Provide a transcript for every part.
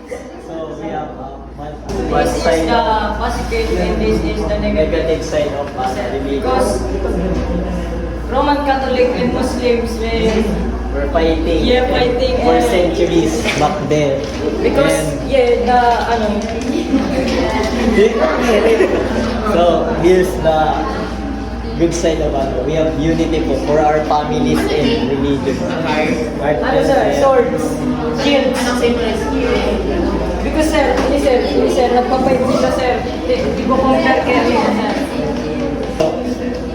So we have one This is side the of positive and this is the negative. negative side of religion. Because Roman Catholic and Muslims We're fighting. Yeah, fighting for and- centuries back there. because And the ano so here's the good side of we have unity for our families and religion. ano sir, swords, shields. Because sir, hindi sir, nagpapalit sila sir. Hindi ko compare kaya sir.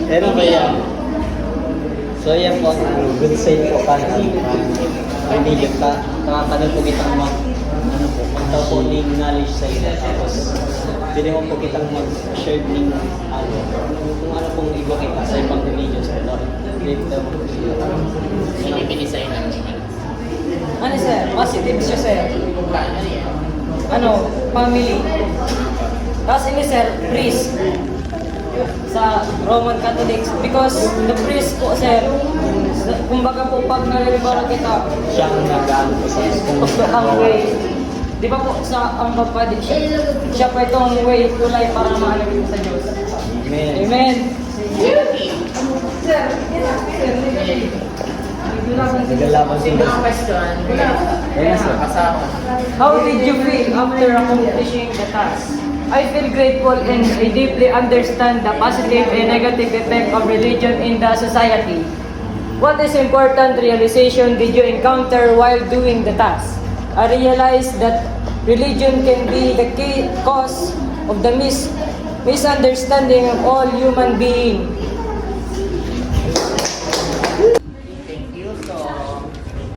Pero kaya, so yan po ang good side po ka ng religion. Nakakaroon po kitang magtapuling knowledge sa iyo. Tapos, pwede mo po kitang mag-share ng kung ano pong iba kita sa ibang religion sa ito. Pinipinisay na Ano sir, positive siya sir. Ano, family. Tapos ini sir, priest. Sa Roman Catholics because the priest po sir, kumbaga po pag nalilibara kita, Siyang nag-ano sa gusto ang way. Di ba po sa ang pagpadi siya pa itong way to life para maalam sa Diyos. Amen. Amen. Sir, Nagalaban sila. question. Ayan, sir. Kasama. how did you feel after accomplishing the task? I feel grateful and I deeply understand the positive and negative effect of religion in the society. What is important realization did you encounter while doing the task? I realized that religion can be the key cause of the misunderstanding of all human beings.